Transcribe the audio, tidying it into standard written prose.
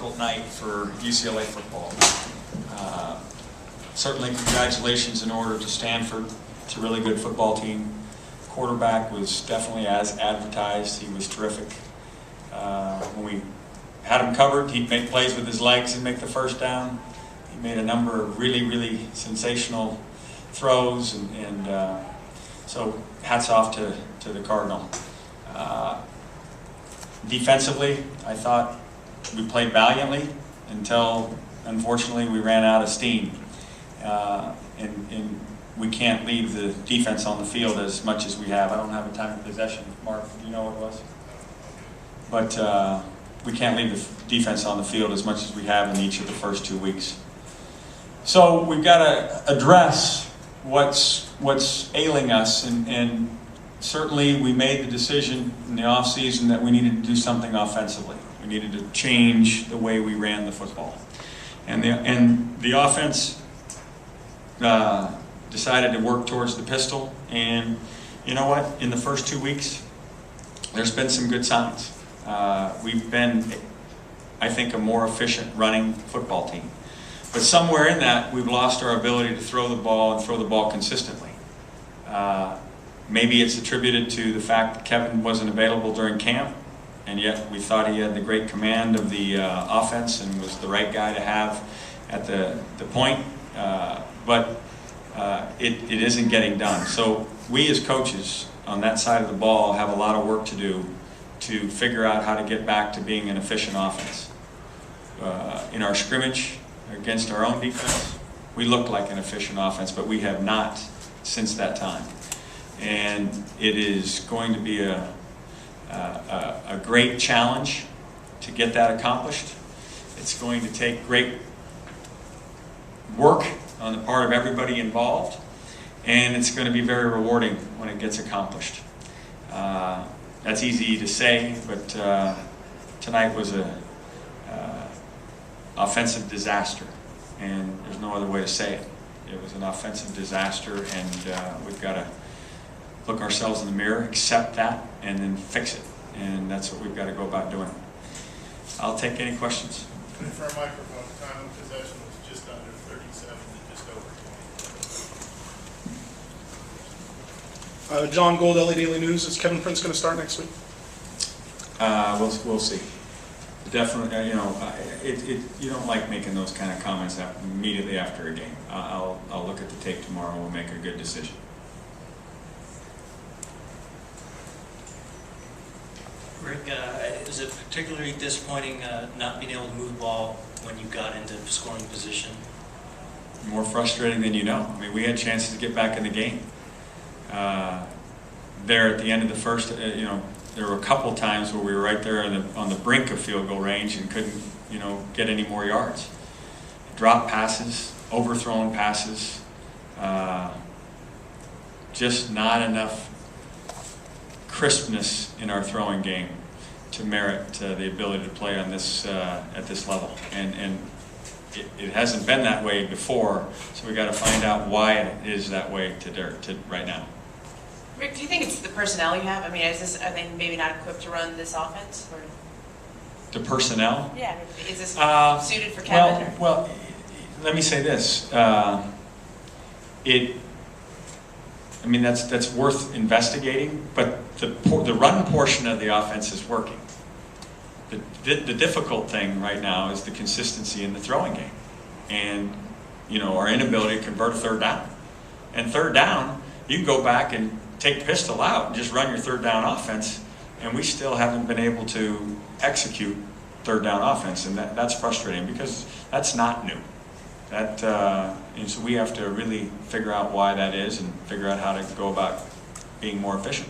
difficult night for UCLA football. Certainly congratulations in order to Stanford. It's a really good football team. Quarterback was definitely as advertised. He was terrific. When we had him covered, he'd make plays with his legs and make the first down. He made a number of really sensational throws, and so hats off to the Cardinal. Defensively, I thought we played valiantly until, unfortunately, we ran out of steam. And we can't leave the defense on the field as much as we have. I don't have a time of possession. Mark, do you know what it was? But we can't leave the defense on the field as much as we have in each of the first 2 weeks. So we've got to address what's ailing us, and certainly we made the decision in the offseason that we needed to do something offensively. We needed to change the way we ran the football. And the offense decided to work towards the pistol, and you know what? In the first 2 weeks, there's been some good signs. We've been, I think, a more efficient running football team. But somewhere in that, we've lost our ability to throw the ball and throw the ball consistently. Maybe it's attributed to the fact that Kevin wasn't available during camp, and yet we thought he had the great command of the offense and was the right guy to have at the point. But it isn't getting done. So we as coaches on that side of the ball have a lot of work to do to figure out how to get back to being an efficient offense. In our scrimmage against our own defense, we looked like an efficient offense, but we have not since that time. And it is going to be a great challenge to get that accomplished. It's going to take great work on the part of everybody involved, and it's going to be very rewarding when it gets accomplished. That's easy to say, but tonight was an offensive disaster, and there's no other way to say it. It was an offensive disaster, and we've got to look ourselves in the mirror, accept that, and then fix it. And that's what we've got to go about doing. I'll take any questions. For a microphone, time of possession was just under 37 to just over 20. John Gold, LA Daily News. Is Kevin Prince going to start next week? We'll see. Definitely, you don't like making those kind of comments immediately after a game. I'll look at the tape tomorrow and we'll make a good decision. Rick, is it particularly disappointing not being able to move the ball when you got into scoring position? More frustrating than you know. I mean, we had chances to get back in the game. There at the end of the first, there were a couple times where we were right there on the brink of field goal range and couldn't, get any more yards. Drop passes, overthrown passes, just not enough crispness in our throwing game to merit the ability to play on this at this level, and it hasn't been that way before, so we got to find out why it is that way to right now. Rick, do you think it's the personnel you have? I mean, are they maybe not equipped to run this offense? Or? The personnel? Yeah, is this suited for Kevin? Well, let me say this. That's worth investigating, but the run portion of the offense is working. The difficult thing right now is the consistency in the throwing game, and our inability to convert a third down. And third down, you can go back and take pistol out and just run your third down offense, and we still haven't been able to execute third down offense, and that's frustrating because that's not new. And so we have to really figure out why that is and figure out how to go about being more efficient.